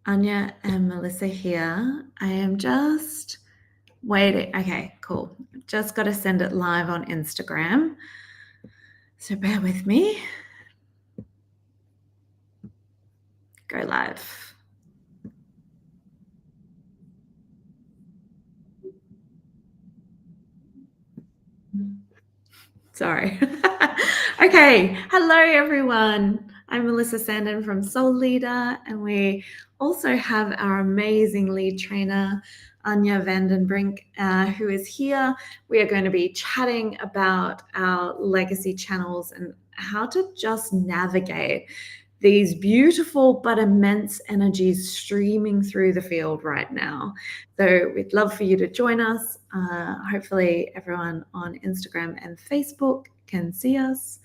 Anya and Melissa here. I am just waiting. Okay, cool. Just got to send it live on Instagram. So bear with me. Go live. Sorry. Okay. Hello, everyone. I'm Melissa Sandon from Soul Leader, and we also have our amazing lead trainer, Anya Vandenbrink, who is here. We are going to be chatting about our legacy channels and how to just navigate these beautiful but immense energies streaming through the field right now. So we'd love for you to join us. Hopefully everyone on Instagram and Facebook can see us.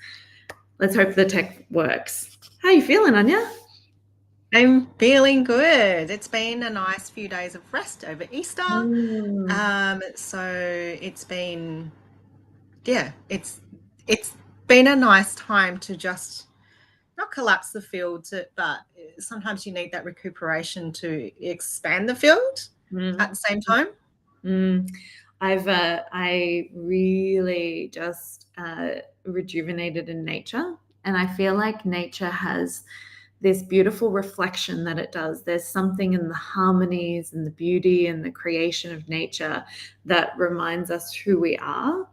Let's hope the tech works. How are you feeling, Anya? I'm feeling good. It's been a nice few days of rest over Easter. So it's been, it's been a nice time to just not collapse the field, but sometimes you need that recuperation to expand the field at the same time. I really just rejuvenated in nature, and I feel like nature has this beautiful reflection that it does. There's something in the harmonies and the beauty and the creation of nature that reminds us who we are.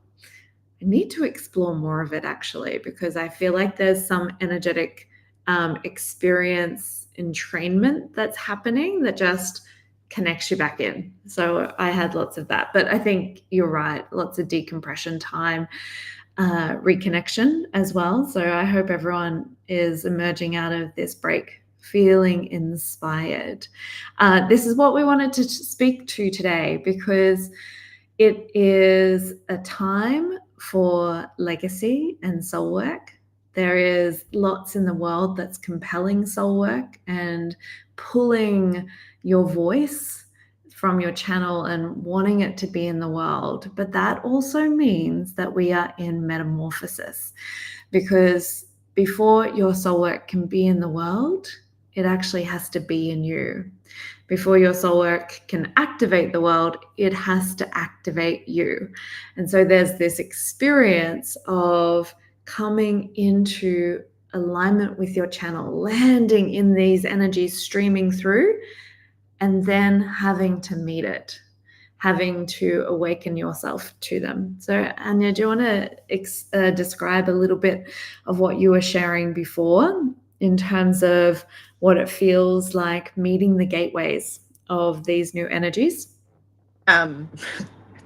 I need to explore more of it actually, because I feel like there's some energetic experience entrainment that's happening that just connects you back in. So I had lots of that, but I think you're right. Lots of decompression time, reconnection as well. So I hope everyone is emerging out of this break feeling inspired. This is what we wanted to speak to today, because it is a time for legacy and soul work. There is lots in the world that's compelling soul work and pulling your voice from your channel and wanting it to be in the world. But that also means that we are in metamorphosis, because before your soul work can be in the world, it actually has to be in you. Before your soul work can activate the world, it has to activate you. And so there's this experience of coming into alignment with your channel, landing in these energies streaming through, and then having to meet it, having to awaken yourself to them. So, Anya, do you want to describe a little bit of what you were sharing before in terms of what it feels like meeting the gateways of these new energies? It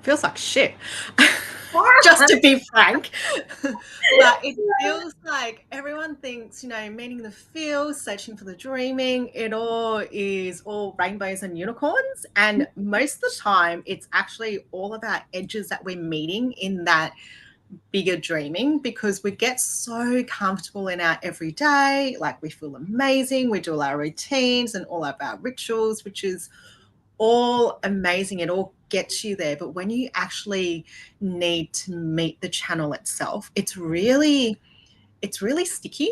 feels like shit, just to be frank. But it feels like everyone thinks, meeting the feels, searching for the dreaming, it all is all rainbows and unicorns. And most of the time, it's actually all about edges that we're meeting in that bigger dreaming, because we get so comfortable in our everyday, like we feel amazing, we do all our routines and all of our rituals, which is all amazing. It all gets you there. But when you actually need to meet the channel itself, it's really sticky.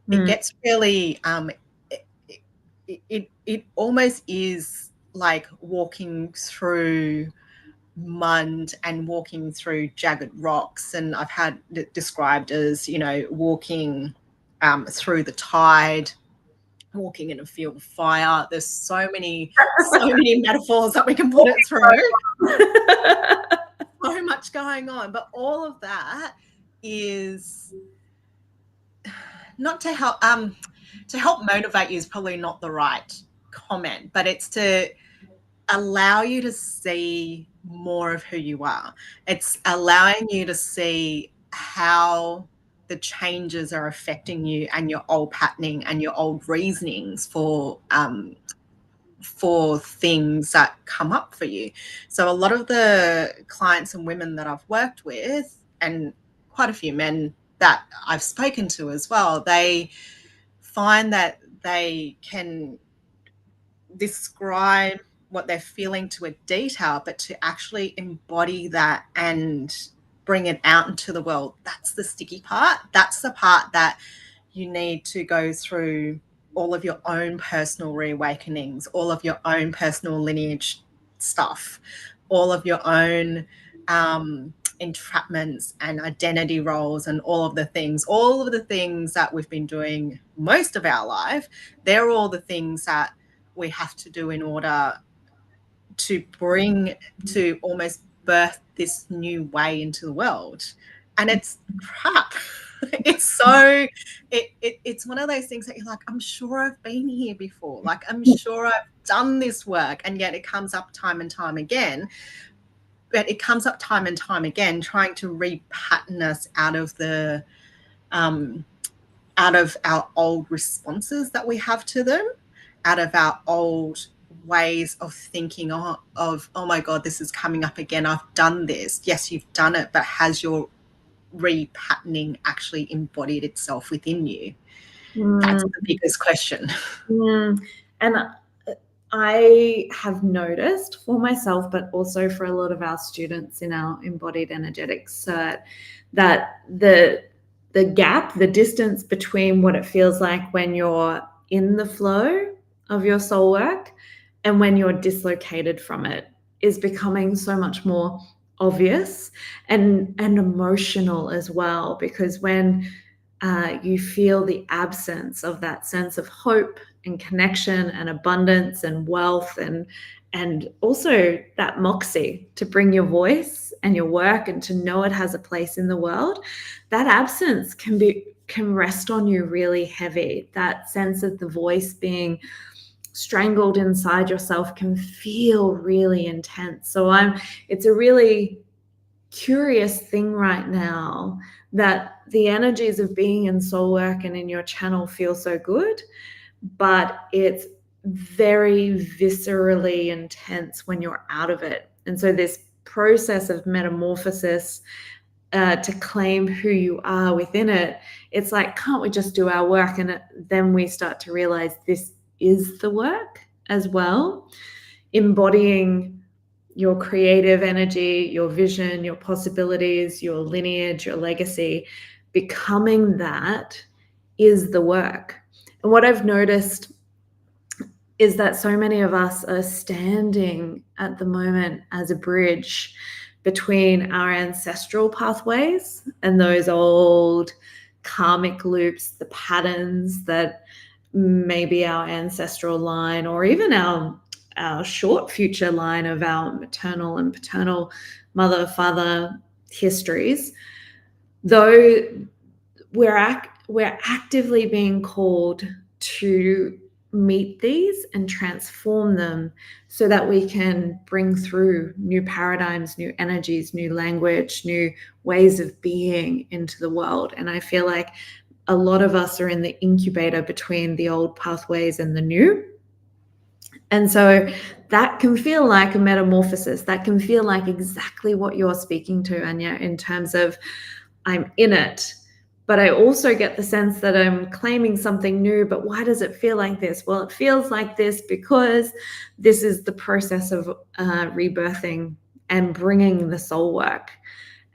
It gets really it almost is like walking through mud and walking through jagged rocks. And I've had it described as, walking through the tide, walking in a field of fire. There's so many metaphors that we can put it through. So much going on, but all of that is not to help motivate you is probably not the right comment, but it's to allow you to see more of who you are. It's allowing you to see how the changes are affecting you and your old patterning and your old reasonings for things that come up for you. So a lot of the clients and women that I've worked with, and quite a few men that I've spoken to as well, they find that they can describe what they're feeling to a detail, but to actually embody that and bring it out into the world, that's the sticky part. That's the part that you need to go through all of your own personal reawakenings, all of your own personal lineage stuff, all of your own entrapments and identity roles and all of the things that we've been doing most of our life, they're all the things that we have to do in order to bring, to almost birth this new way into the world. And it's crap. It's so it's one of those things that you're like, I'm sure I've been here before, like I'm sure I've done this work, and yet it comes up time and time again. But it comes up time and time again, trying to repattern us out of our old responses that we have to them, out of our old ways of thinking oh my God, this is coming up again. I've done this. Yes, you've done it, but has your repatterning actually embodied itself within you? That's the biggest question. And I have noticed for myself, but also for a lot of our students in our embodied energetics cert, that the gap, the distance between what it feels like when you're in the flow of your soul work and when you're dislocated from it is becoming so much more obvious and emotional as well. Because when you feel the absence of that sense of hope and connection and abundance and wealth and also that moxie to bring your voice and your work and to know it has a place in the world, that absence can rest on you really heavy. That sense of the voice being strangled inside yourself can feel really intense. So it's a really curious thing right now that the energies of being in soul work and in your channel feel so good, but it's very viscerally intense when you're out of it. And so this process of metamorphosis to claim who you are within it, it's like, can't we just do our work? And then we start to realize this is the work as well. Embodying your creative energy, your vision, your possibilities, your lineage, your legacy, becoming that is the work. And what I've noticed is that so many of us are standing at the moment as a bridge between our ancestral pathways and those old karmic loops, the patterns that maybe our ancestral line or even our short future line of our maternal and paternal mother, father histories, though we're actively being called to meet these and transform them so that we can bring through new paradigms, new energies, new language, new ways of being into the world. And I feel like a lot of us are in the incubator between the old pathways and the new. And so that can feel like a metamorphosis. That can feel like exactly what you're speaking to, Anya, in terms of I'm in it, but I also get the sense that I'm claiming something new. But why does it feel like this? Well, it feels like this because this is the process of rebirthing and bringing the soul work.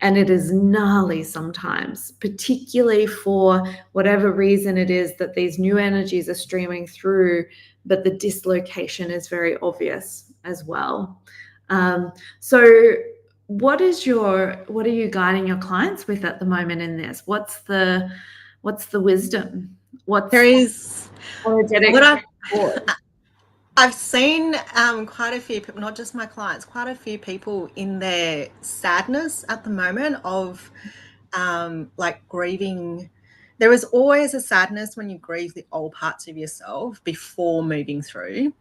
And it is gnarly sometimes, particularly for whatever reason it is that these new energies are streaming through, but the dislocation is very obvious as well. So what are you guiding your clients with at the moment in this? What's the wisdom? I've seen quite a few people, not just my clients, quite a few people in their sadness at the moment of like grieving. There is always a sadness when you grieve the old parts of yourself before moving through.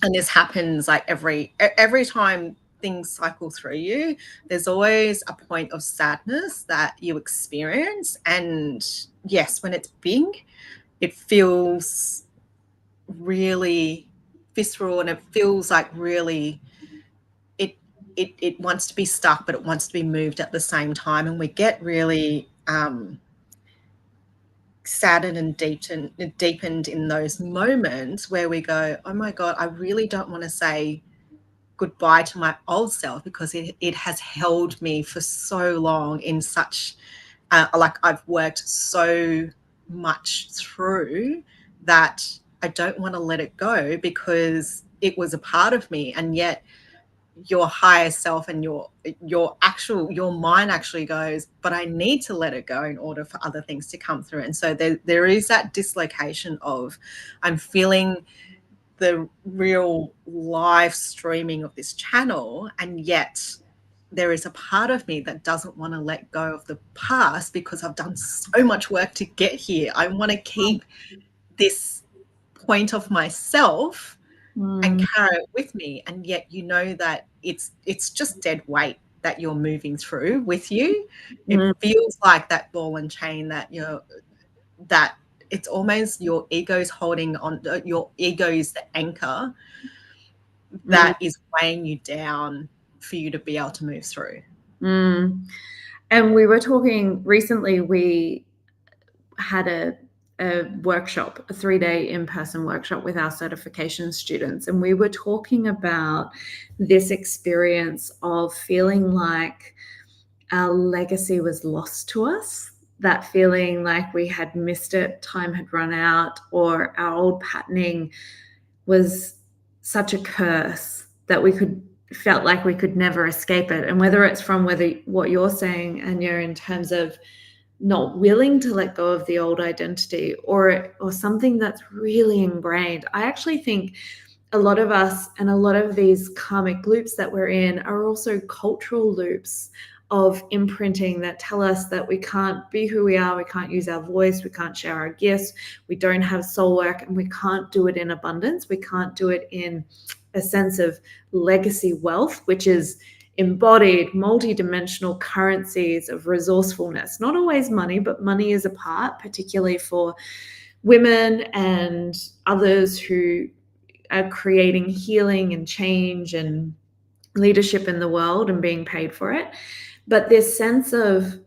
And this happens like every time things cycle through you, there's always a point of sadness that you experience. And yes, when it's big, it feels really visceral, and it feels like really it wants to be stuck, but it wants to be moved at the same time. And we get really saddened and deepened in those moments where we go, oh my God, I really don't want to say goodbye to my old self, because it has held me for so long in such like I've worked so much through that I don't want to let it go because it was a part of me, and yet your higher self and your mind actually goes, but I need to let it go in order for other things to come through. And so there is that dislocation of, I'm feeling the real live streaming of this channel, and yet there is a part of me that doesn't want to let go of the past because I've done so much work to get here. I want to keep this point of myself and carry it with me, and yet you know that it's just dead weight that you're moving through with you. It feels like that ball and chain that that it's almost your ego's holding on. Your ego is the anchor that is weighing you down for you to be able to move through. And we were talking recently, we had a workshop, a 3-day in-person workshop with our certification students. And we were talking about this experience of feeling like our legacy was lost to us, that feeling like we had missed it, time had run out, or our old patterning was such a curse that felt like we could never escape it. And whether it's from what you're saying, Anya, in terms of not willing to let go of the old identity, or something that's really ingrained. I actually think a lot of us and a lot of these karmic loops that we're in are also cultural loops of imprinting that tell us that we can't be who we are, we can't use our voice, we can't share our gifts, we don't have soul work, and we can't do it in abundance. We can't do it in a sense of legacy wealth, which is embodied multi-dimensional currencies of resourcefulness. Not always money, but money is a part, particularly for women and others who are creating healing and change and leadership in the world and being paid for it. But this sense of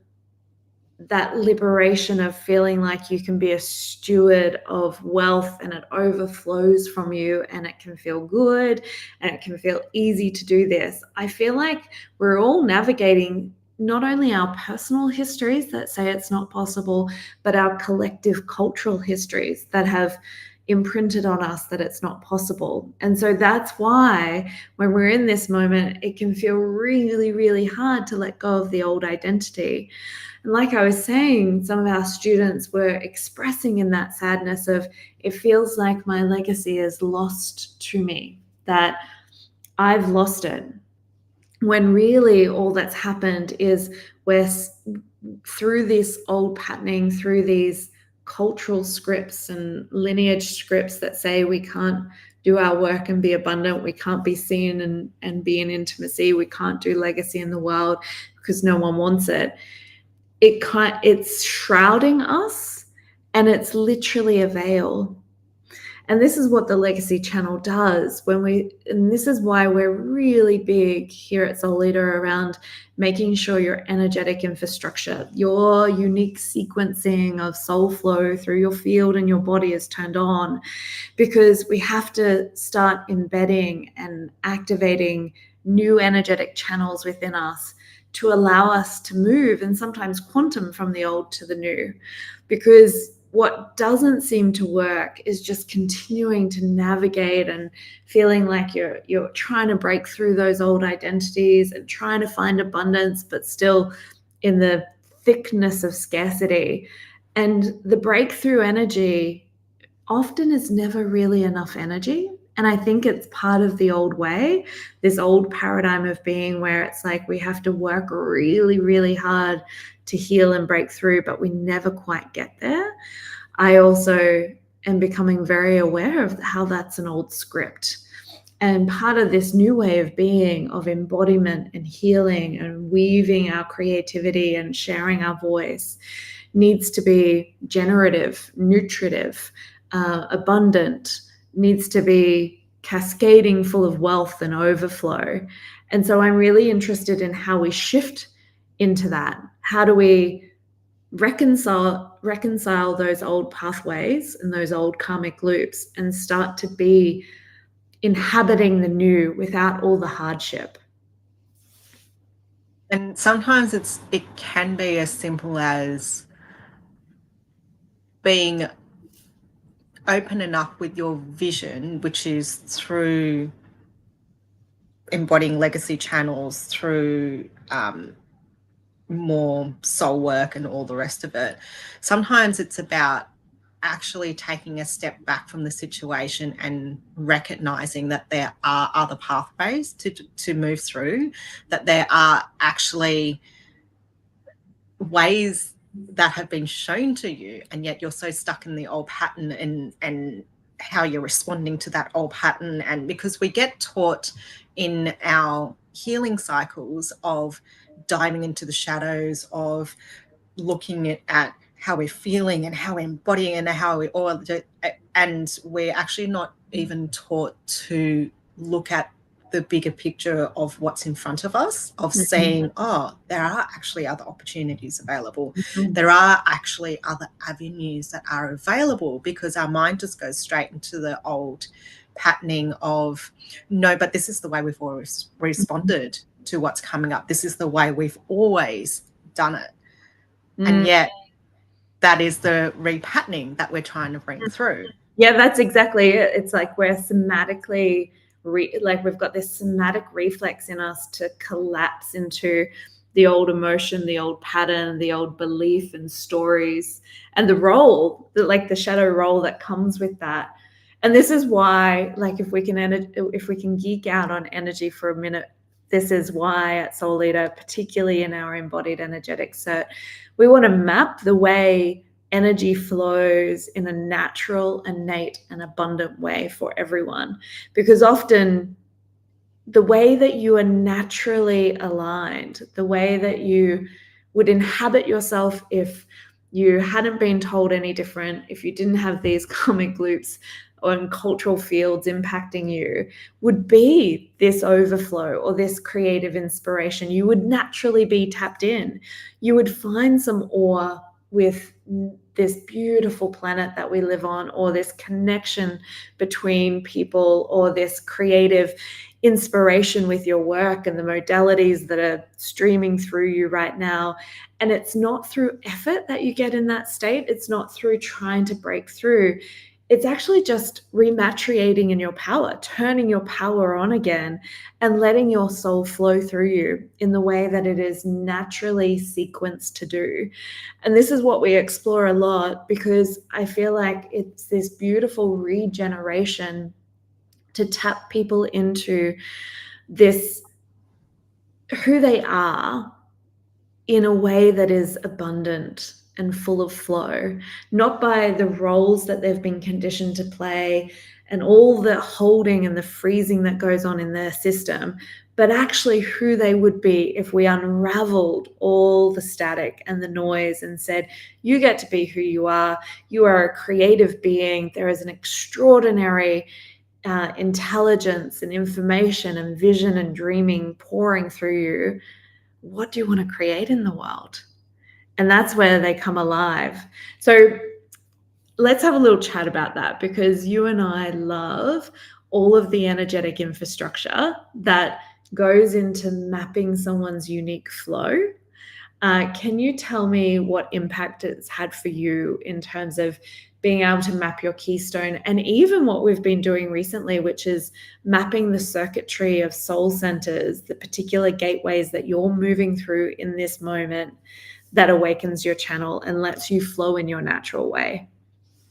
that liberation of feeling like you can be a steward of wealth and it overflows from you and it can feel good and it can feel easy to do this. I feel like we're all navigating not only our personal histories that say it's not possible, but our collective cultural histories that have imprinted on us that it's not possible. And so that's why when we're in this moment, it can feel really, really hard to let go of the old identity. And like I was saying, some of our students were expressing in that sadness of, it feels like my legacy is lost to me, that I've lost it. When really all that's happened is we're through this old patterning, through these cultural scripts and lineage scripts that say we can't do our work and be abundant, we can't be seen and be in intimacy, we can't do legacy in the world because no one wants it. It's shrouding us, and it's literally a veil. And this is what the Legacy Channel does and this is why we're really big here at Soul Leader around making sure your energetic infrastructure, your unique sequencing of soul flow through your field and your body is turned on, because we have to start embedding and activating new energetic channels within us to allow us to move and sometimes quantum from the old to the new. Because what doesn't seem to work is just continuing to navigate and feeling like you're trying to break through those old identities and trying to find abundance, but still in the thickness of scarcity. And the breakthrough energy often is never really enough energy. And I think it's part of the old way, this old paradigm of being where it's like we have to work really, really hard to heal and break through, but we never quite get there. I also am becoming very aware of how that's an old script. And part of this new way of being, of embodiment and healing and weaving our creativity and sharing our voice, needs to be generative, nutritive, abundant, needs to be cascading, full of wealth and overflow. And so I'm really interested in how we shift into that. How do we reconcile those old pathways and those old karmic loops and start to be inhabiting the new without all the hardship? And sometimes it can be as simple as being open enough with your vision, which is through embodying legacy channels, through more soul work and all the rest of it, sometimes it's about actually taking a step back from the situation and recognizing that there are other pathways to move through, that there are actually ways that have been shown to you, and yet you're so stuck in the old pattern and how you're responding to that old pattern. And because we get taught in our healing cycles of diving into the shadows, of looking at how we're feeling and how we're embodying and how we all do, and we're actually not even taught to look at the bigger picture of what's in front of us, of saying, oh, there are actually other opportunities available. There are actually other avenues that are available, because our mind just goes straight into the old patterning of, no, but this is the way we've always responded to what's coming up. This is the way we've always done it. And yet that is the repatterning that we're trying to bring through. Yeah, that's exactly it. It's like we're somatically, like we've got this somatic reflex in us to collapse into the old emotion, the old pattern, the old belief and stories, and the role, like the shadow role that comes with that. And this is why, like, if we can geek out on energy for a minute, this is why at Soul Leader, particularly in our embodied energetic cert, we want to map the way energy flows in a natural, innate, and abundant way for everyone. Because often the way that you are naturally aligned, the way that you would inhabit yourself if you hadn't been told any different, if you didn't have these karmic loops on cultural fields impacting you, would be this overflow or this creative inspiration. You would naturally be tapped in. You would find some awe with this beautiful planet that we live on, or this connection between people, or this creative inspiration with your work and the modalities that are streaming through you right now. And it's not through effort that you get in that state. It's not through trying to break through. It's actually just rematriating in your power, turning your power on again and letting your soul flow through you in the way that it is naturally sequenced to do. And this is what we explore a lot, because I feel like it's this beautiful regeneration to tap people into this, who they are, in a way that is abundant and full of flow, not by the roles that they've been conditioned to play and all the holding and the freezing that goes on in their system, but actually who they would be if we unraveled all the static and the noise and said, you get to be who you are. You are a creative being. There is an extraordinary intelligence and information and vision and dreaming pouring through you. What do you want to create in the world? And that's where they come alive. So let's have a little chat about that, because you and I love all of the energetic infrastructure that goes into mapping someone's unique flow. Can you tell me what impact it's had for you in terms of being able to map your keystone, and even what we've been doing recently, which is mapping the circuitry of soul centers, the particular gateways that you're moving through in this moment that awakens your channel and lets you flow in your natural way?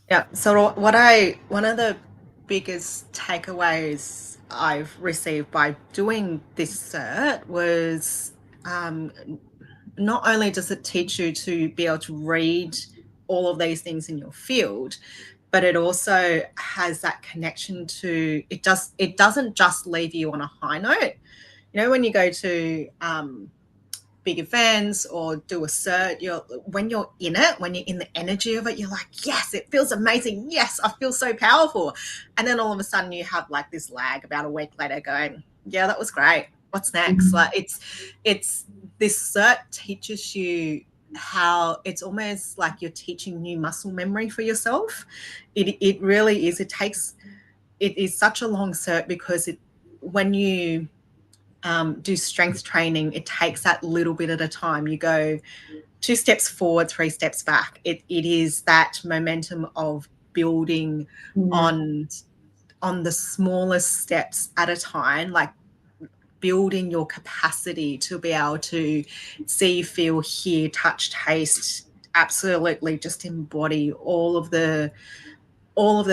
Yeah. So one of the biggest takeaways I've received by doing this cert was, not only does it teach you to be able to read all of these things in your field, but it also has that connection to, it doesn't just leave you on a high note. You know, when you go to big events or do a cert, when you're in it, when you're in the energy of it, you're like, yes, it feels amazing. Yes, I feel so powerful. And then all of a sudden you have like this lag about a week later going, yeah, that was great. What's next? Like it's this cert teaches you how it's almost like you're teaching new muscle memory for yourself. It really is. It is such a long cert, because when you do strength training, it takes that little bit at a time. You go 2 steps forward, 3 steps back. It is that momentum of building Mm. on the smallest steps at a time, like building your capacity to be able to see, feel, hear, touch, taste, absolutely just embody all of the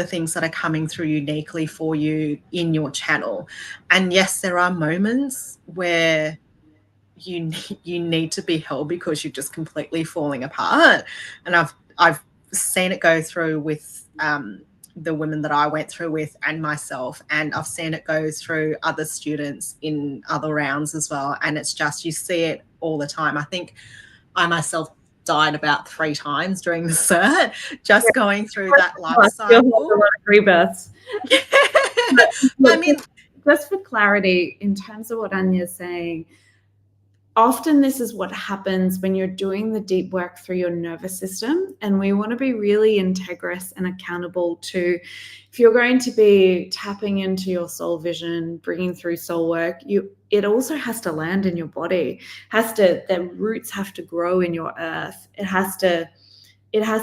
things that are coming through uniquely for you in your channel. And yes, there are moments where you need to be held because you're just completely falling apart. And I've seen it go through with the women that I went through with and myself, and I've seen it go through other students in other rounds as well. And it's just, you see it all the time. I think I myself died about 3 times during the cert, just going through that life cycle. Rebirths. I mean, just for clarity, in terms of what Anya's saying, often this is what happens when you're doing the deep work through your nervous system. And we want to be really integrous and accountable to, if you're going to be tapping into your soul vision, bringing through soul work, it also has to land in your body, the roots have to grow in your earth. It has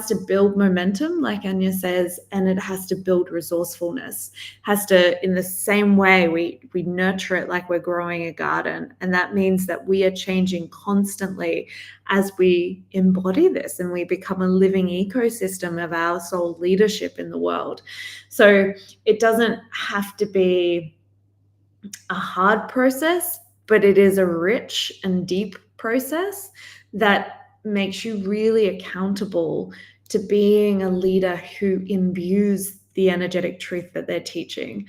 to build momentum, like Anya says, and it has to build resourcefulness. Has to, in the same way, we nurture it like we're growing a garden. And that means that we are changing constantly as we embody this and we become a living ecosystem of our soul leadership in the world. So it doesn't have to be a hard process, but it is a rich and deep process that makes you really accountable to being a leader who imbues the energetic truth that they're teaching.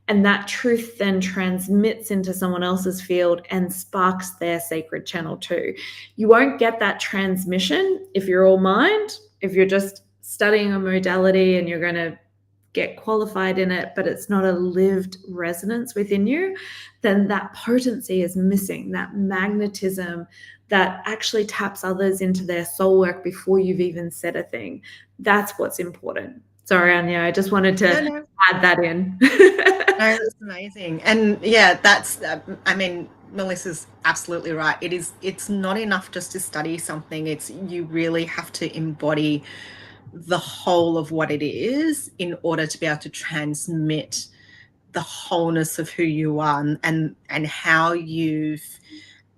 And that truth then transmits into someone else's field and sparks their sacred channel too. You won't get that transmission if you're all mind, if you're just studying a modality and you're going to get qualified in it, but it's not a lived resonance within you, then that potency is missing, that magnetism that actually taps others into their soul work before you've even said a thing. That's what's important. Sorry, Anya, I just wanted to add that in. No, that's amazing. And yeah, that's, I mean, Melissa's absolutely right. It's not enough just to study something. You really have to embody the whole of what it is in order to be able to transmit the wholeness of who you are and how you've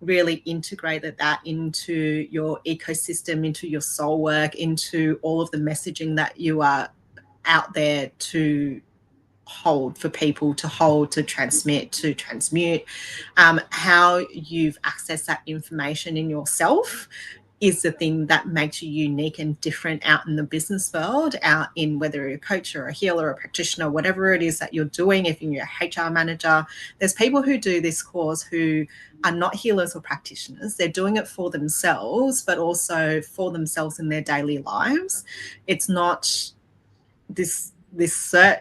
really integrated that into your ecosystem, into your soul work, into all of the messaging that you are out there to hold for people, to hold, to transmit, to transmute. How you've accessed that information in yourself is the thing that makes you unique and different out in the business world, out in whether you're a coach or a healer or a practitioner, whatever it is that you're doing. If you're a HR manager, there's people who do this course who are not healers or practitioners. They're doing it for themselves, but also for themselves in their daily lives. It's not this cert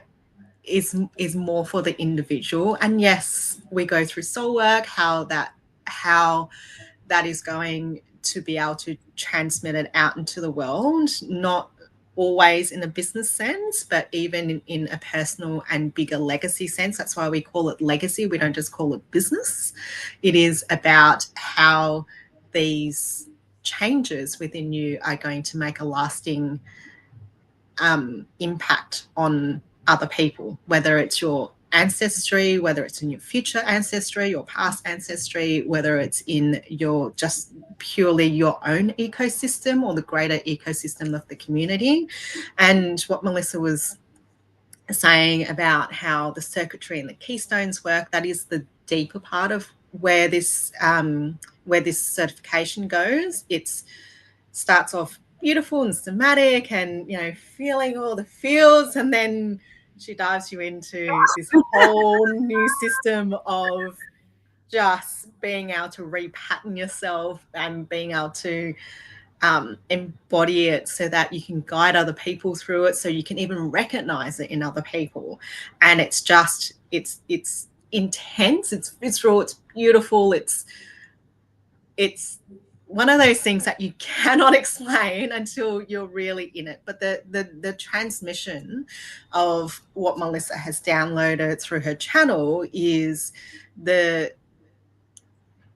is more for the individual. And yes, we go through soul work, how that is going to be able to transmit it out into the world, not always in a business sense, but even in a personal and bigger legacy sense. That's why we call it legacy. We don't just call it business. It is about how these changes within you are going to make a lasting impact on other people, whether it's your ancestry, whether it's in your future ancestry, your past ancestry, whether it's in your just purely your own ecosystem or the greater ecosystem of the community. And what Melissa was saying about how the circuitry and the keystones work, that is the deeper part of where this certification goes. It starts off beautiful and somatic and, feeling all the feels, and then she dives you into this whole new system of just being able to repattern yourself and being able to embody it so that you can guide other people through it, so you can even recognize it in other people. And it's intense, it's raw, it's beautiful, it's one of those things that you cannot explain until you're really in it. But the transmission of what Melissa has downloaded through her channel is the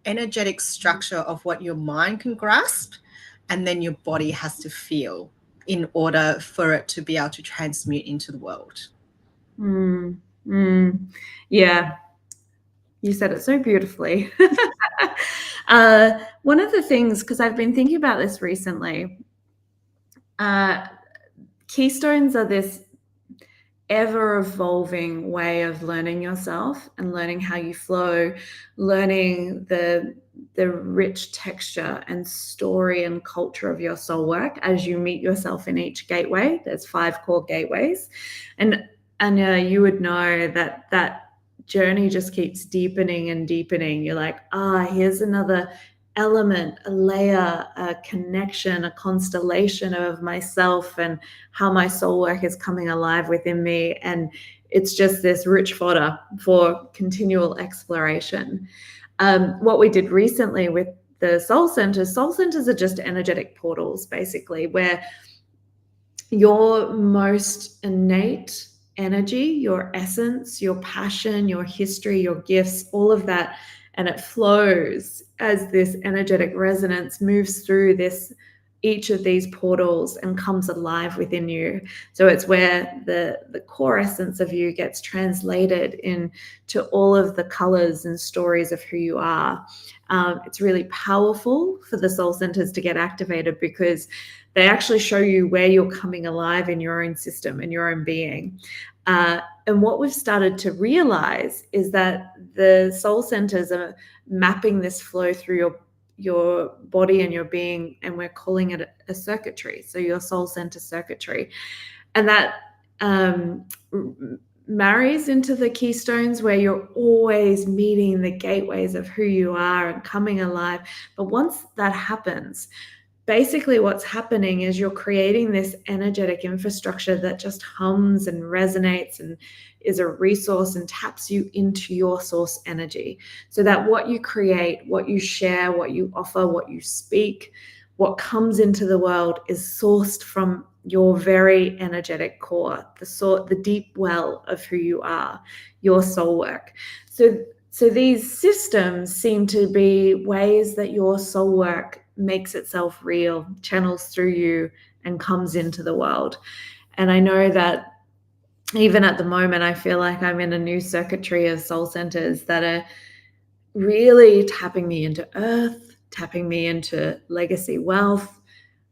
energetic structure of what your mind can grasp, and then your body has to feel. in order for it to be able to transmute into the world. Yeah, you said it so beautifully. One of the things, because I've been thinking about this recently, keystones are this ever evolving way of learning yourself and learning how you flow, learning the rich texture and story and culture of your soul work as you meet yourself in each gateway. There's 5 core gateways, and you would know that that journey just keeps deepening and deepening. You're like, here's another element, a layer, a connection, a constellation of myself and how my soul work is coming alive within me. And it's just this rich fodder for continual exploration. What we did recently with the soul centers are just energetic portals, basically, where your most innate energy, your essence, your passion, your history, your gifts, all of that, and it flows as this energetic resonance moves through each of these portals and comes alive within you. So it's where the core essence of you gets translated into all of the colors and stories of who you are. It's really powerful for the soul centers to get activated because they actually show you where you're coming alive in your own system and your own being. And what we've started to realize is that the soul centers are mapping this flow through your body and your being, and we're calling it a circuitry. So your soul center circuitry. And that marries into the keystones where you're always meeting the gateways of who you are and coming alive. But once that happens, basically what's happening is you're creating this energetic infrastructure that just hums and resonates and is a resource and taps you into your source energy, so that what you create, what you share, what you offer, what you speak, what comes into the world is sourced from your very energetic core, the deep well of who you are, your soul work. So these systems seem to be ways that your soul work makes itself real, channels through you, and comes into the world. And I know that even at the moment, I feel like I'm in a new circuitry of soul centers that are really tapping me into earth, tapping me into legacy wealth,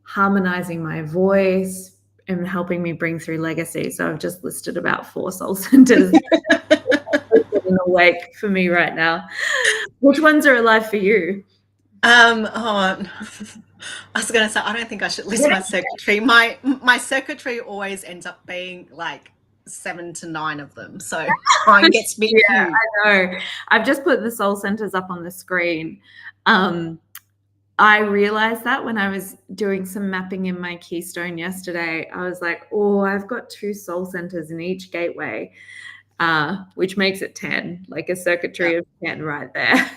harmonizing my voice, and helping me bring through legacy. So I've just listed about 4 soul centers awake for me right now. Which ones are alive for you? I was going to say, I don't think I should list my circuitry. My circuitry always ends up being like 7 to 9 of them. So mine gets me. Yeah, I know. I've just put the soul centers up on the screen. I realized that when I was doing some mapping in my keystone yesterday, I was like, I've got 2 soul centers in each gateway, which makes it 10, like a circuitry of 10 right there.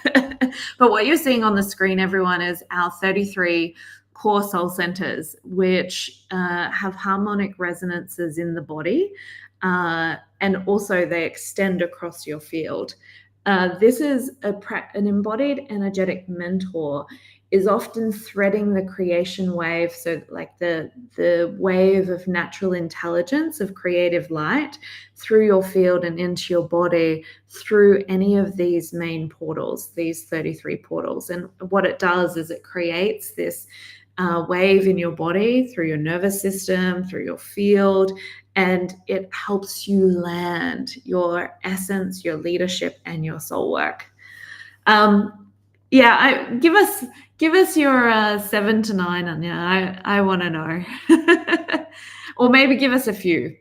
But what you're seeing on the screen, everyone, is our 33 core soul centers, which have harmonic resonances in the body, and also they extend across your field. This is an embodied energetic mentor is often threading the creation wave, so like the wave of natural intelligence, of creative light, through your field and into your body through any of these main portals, these 33 portals. And what it does is it creates this wave in your body, through your nervous system, through your field, and it helps you land your essence, your leadership, and your soul work. Give us your 7 to 9, Anya. I want to know. Or maybe give us a few.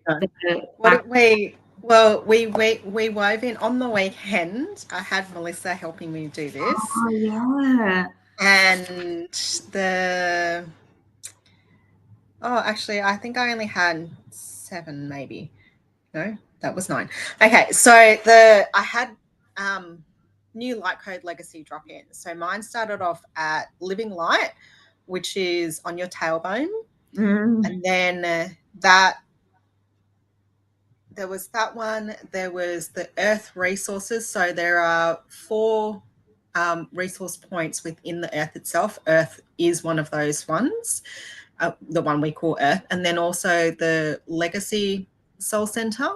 We wove in on the weekend. I had Melissa helping me do this. Oh, yeah. And actually, I think I only had 7, maybe. No, that was 9. Okay, so I had new light code legacy drop in. So mine started off at living light, which is on your tailbone. And then there was that one. There was the earth resources. So there are 4 resource points within the earth itself. Earth is one of those ones. the one we call Earth, and then also the Legacy Soul Center,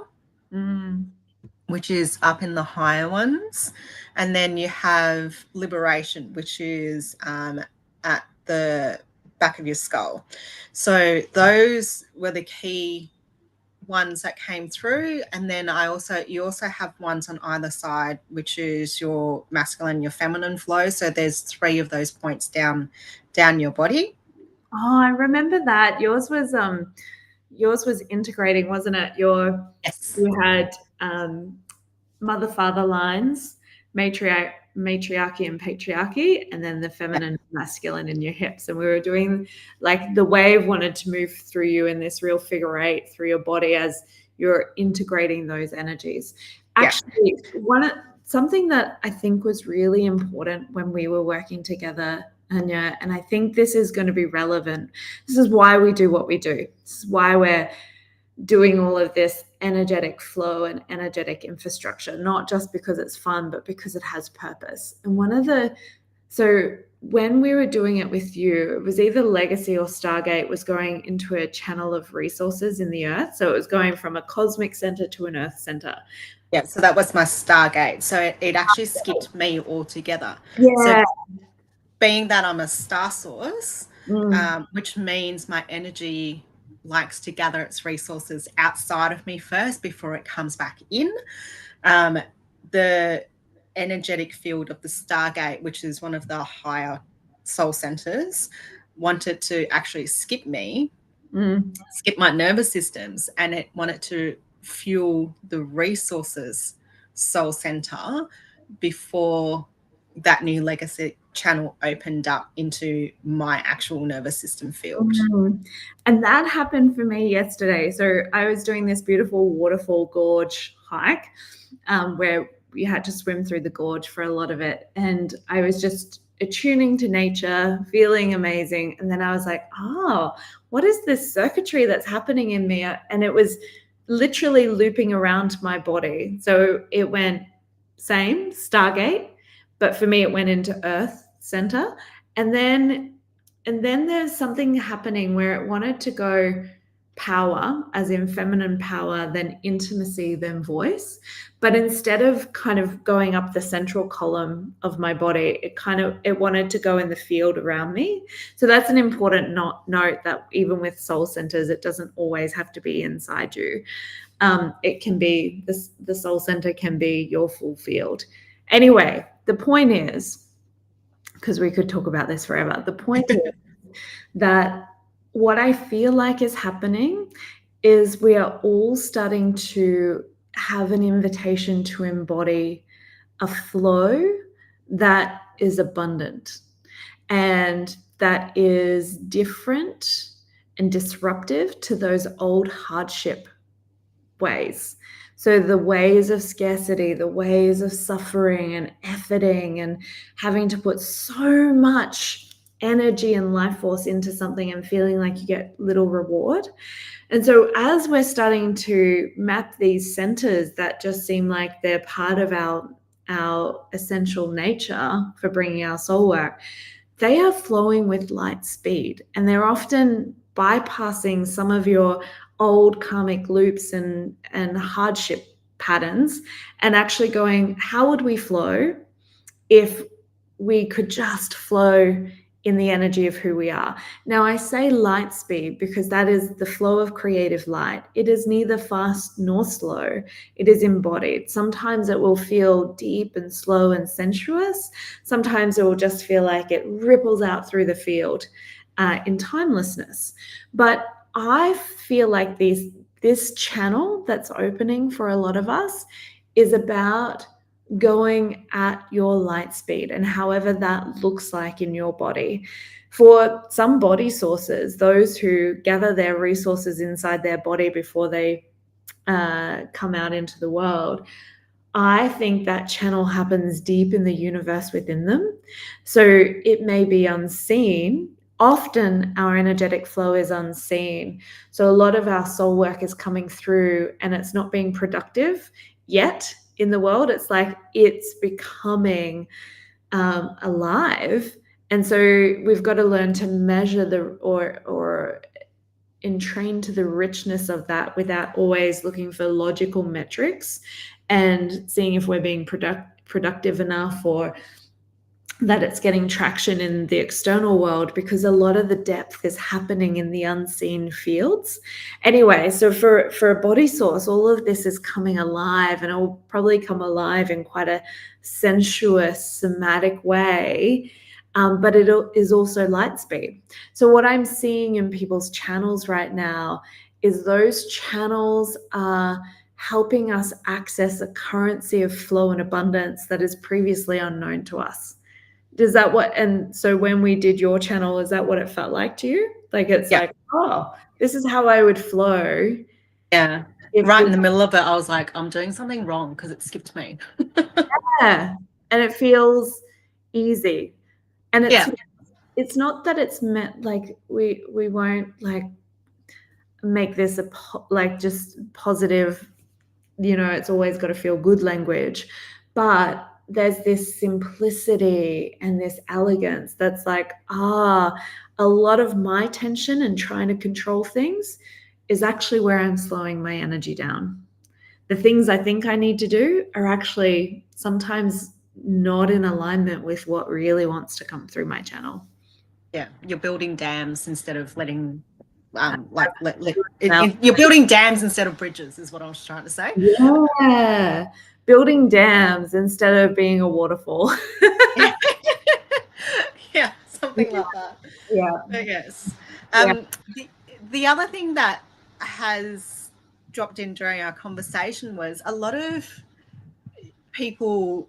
which is up in the higher ones. And then you have Liberation, which is at the back of your skull. So those were the key ones that came through. And then you also have ones on either side, which is your masculine, your feminine flow. So there's 3 of those points down your body. Oh, I remember that. Yours was integrating, wasn't it? Yes. You had mother father lines, matriarchy and patriarchy, and then the feminine masculine in your hips. And we were doing, like, the wave wanted to move through you in this real figure 8 through your body as you're integrating those energies. Actually, something that I think was really important when we were working together, Anya, and I think this is going to be relevant. This is why we do what we do. This is why we're doing all of this energetic flow and energetic infrastructure, not just because it's fun, but because it has purpose. And so when we were doing it with you, it was either Legacy or Stargate was going into a channel of resources in the earth. So it was going from a cosmic center to an earth center. Yeah, so that was my Stargate. So it actually skipped me altogether. Yeah. So being that I'm a star source, which means my energy likes to gather its resources outside of me first before it comes back in. The energetic field of the Stargate, which is one of the higher soul centers, wanted to actually skip me, skip my nervous systems, and it wanted to fuel the resources soul center before that new legacy channel opened up into my actual nervous system field. And that happened for me yesterday. So I was doing this beautiful waterfall gorge hike where we had to swim through the gorge for a lot of it. And I was just attuning to nature, feeling amazing. And then I was like, oh, what is this circuitry that's happening in me? And it was literally looping around my body. So it went same, Stargate, but for me, it went into Earth Center. And then there's something happening where it wanted to go power, as in feminine power, then intimacy, then voice. But instead of kind of going up the central column of my body, it wanted to go in the field around me. So that's an important note that even with soul centers, it doesn't always have to be inside you. It can be, the soul center can be your full field. Anyway, the point is, because we could talk about this forever, the point is that what I feel like is happening is we are all starting to have an invitation to embody a flow that is abundant and that is different and disruptive to those old hardship ways. So the ways of scarcity, the ways of suffering and efforting and having to put so much energy and life force into something and feeling like you get little reward. And so as we're starting to map these centers that just seem like they're part of our essential nature for bringing our soul work, they are flowing with light speed, and they're often bypassing some of your old karmic loops and hardship patterns and actually going, how would we flow if we could just flow in the energy of who we are? Now, I say light speed because that is the flow of creative light. It is neither fast nor slow. It is embodied. Sometimes it will feel deep and slow and sensuous. Sometimes it will just feel like it ripples out through the field in timelessness. But I feel like this channel that's opening for a lot of us is about going at your light speed, and however that looks like in your body. For some body sources, those who gather their resources inside their body before they come out into the world, I think that channel happens deep in the universe within them. So it may be unseen. Often our energetic flow is unseen. So a lot of our soul work is coming through and it's not being productive yet in the world. It's like it's becoming alive And so we've got to learn to measure or entrain to the richness of that without always looking for logical metrics and seeing if we're being productive enough or that it's getting traction in the external world, because a lot of the depth is happening in the unseen fields. Anyway, so for a body source, all of this is coming alive, and it will probably come alive in quite a sensuous, somatic way. But it is also light speed. So what I'm seeing in people's channels right now is those channels are helping us access a currency of flow and abundance that is previously unknown to us. Does that what, and so when we did your channel, is that what it felt like to you? Like, it's like, oh, this is how I would flow. Yeah. Right in the middle of it, I was like, I'm doing something wrong because it skipped me. Yeah. And it feels easy. And it's not that it's meant like we won't like make this like just positive, it's always got to feel good language, but there's this simplicity and this elegance that's like, a lot of my tension and trying to control things is actually where I'm slowing my energy down. The things I think I need to do are actually sometimes not in alignment with what really wants to come through my channel. Yeah, you're building dams instead of letting you're building dams instead of bridges, is what I was trying to say. Yeah, building dams instead of being a waterfall. Yeah, something like that. Yeah. But yes. The other thing that has dropped in during our conversation was a lot of people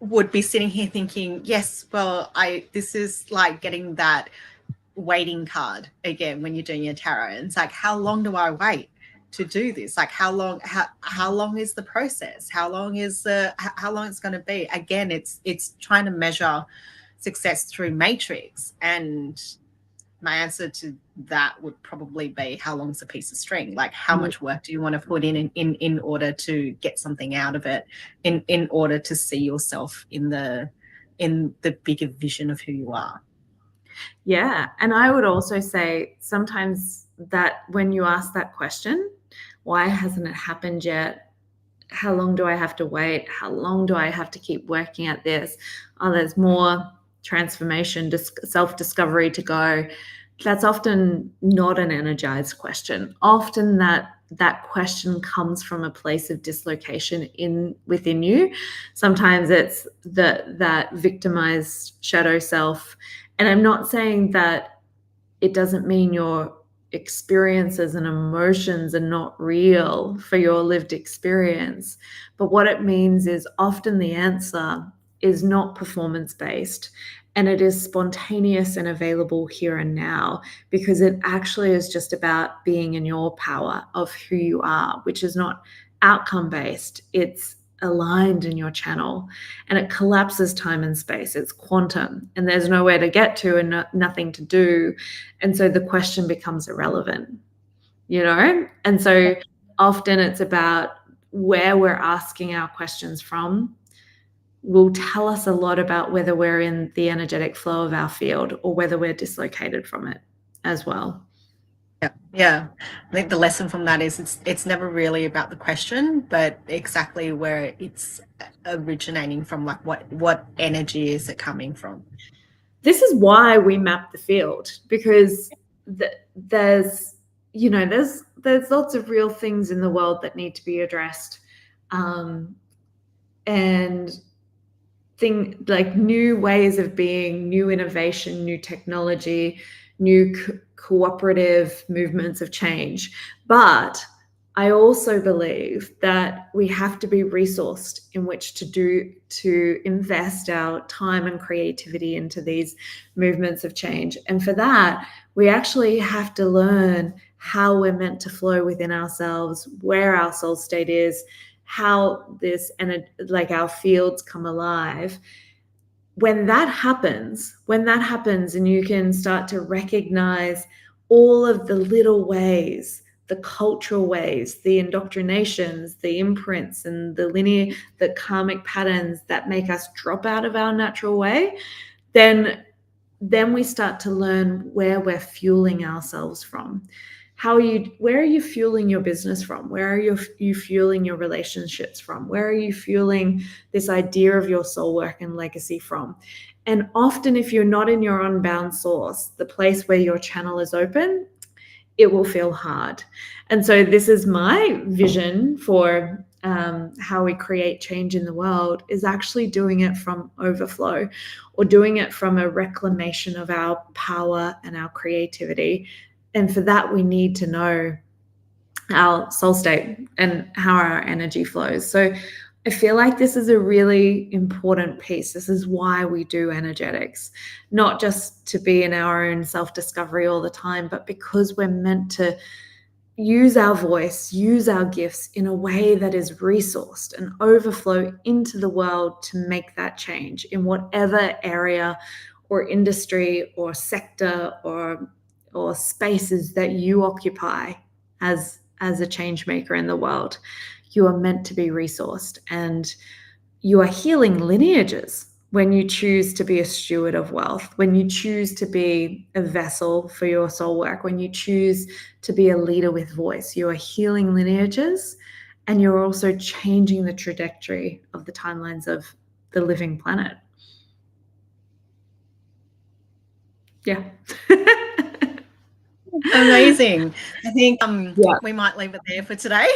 would be sitting here thinking, yes, well, this is like getting that waiting card again when you're doing your tarot. And it's like, how long do I wait to do this? Like, how long is the process? How long it's going to be? Again, it's trying to measure success through matrix. And my answer to that would probably be, how long's a piece of string? Like, how much work do you want to put in order to get something out of it, in order to see yourself in the bigger vision of who you are? Yeah. And I would also say sometimes that when you ask that question, why hasn't it happened yet? How long do I have to wait? How long do I have to keep working at this? Oh, there's more transformation, self-discovery to go. That's often not an energized question. Often that question comes from a place of dislocation within you. Sometimes it's that victimized shadow self. And I'm not saying that it doesn't mean your experiences and emotions are not real for your lived experience. But what it means is often the answer is not performance-based, and it is spontaneous and available here and now, because it actually is just about being in your power of who you are, which is not outcome-based. It's aligned in your channel, and it collapses time and space. It's quantum, and there's nowhere to get to and nothing to do. And so the question becomes irrelevant, And so often it's about where we're asking our questions from will tell us a lot about whether we're in the energetic flow of our field or whether we're dislocated from it as well. Yeah. I think the lesson from that is it's never really about the question, but exactly where it's originating from, like what energy is it coming from. This is why we map the field, because there's lots of real things in the world that need to be addressed, and like new ways of being, new innovation, new technology, new cooperative movements of change. But I also believe that we have to be resourced in which to invest our time and creativity into these movements of change. And for that, we actually have to learn how we're meant to flow within ourselves, where our soul state is, how this and like our fields come alive. When that happens, and you can start to recognize all of the little ways, the cultural ways, the indoctrinations, the imprints, and the karmic patterns that make us drop out of our natural way, then we start to learn where we're fueling ourselves from. Where are you fueling your business from? Where are you fueling your relationships from? Where are you fueling this idea of your soul work and legacy from? And often, if you're not in your unbound source, the place where your channel is open, it will feel hard. And so this is my vision for how we create change in the world, is actually doing it from overflow, or doing it from a reclamation of our power and our creativity. And for that, we need to know our soul state and how our energy flows. So I feel like this is a really important piece. This is why we do energetics, not just to be in our own self-discovery all the time, but because we're meant to use our voice, use our gifts in a way that is resourced and overflow into the world to make that change in whatever area or industry or sector or spaces that you occupy as a change maker in the world. You are meant to be resourced, and you are healing lineages when you choose to be a steward of wealth, when you choose to be a vessel for your soul work, when you choose to be a leader with voice. You are healing lineages, and you're also changing the trajectory of the timelines of the living planet. Yeah. Amazing. I think we might leave it there for today.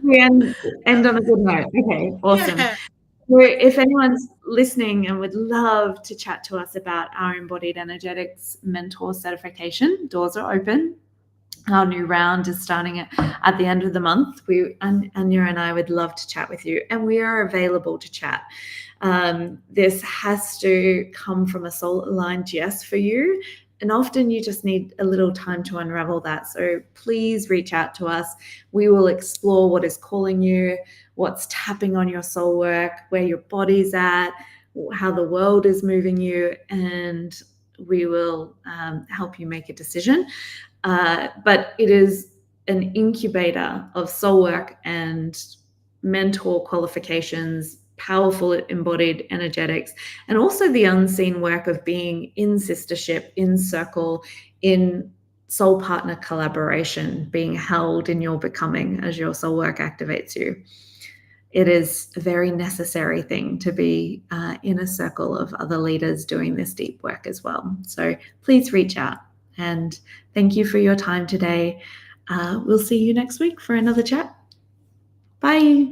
We end on a good note. Okay, awesome. Yeah. If anyone's listening and would love to chat to us about our Embodied Energetics Mentor Certification, doors are open. Our new round is starting at the end of the month. Anya and I would love to chat with you, and we are available to chat. This has to come from a soul-aligned yes for you, and often you just need a little time to unravel that. So please reach out to us. We will explore what is calling you, what's tapping on your soul work, where your body's at, how the world is moving you, and we will help you make a decision. But it is an incubator of soul work and mentor qualifications, powerful embodied energetics, and also the unseen work of being in sistership, in circle, in soul partner collaboration, being held in your becoming as your soul work activates you. It is a very necessary thing to be in a circle of other leaders doing this deep work as well. So please reach out, and thank you for your time today. We'll see you next week for another chat. Bye.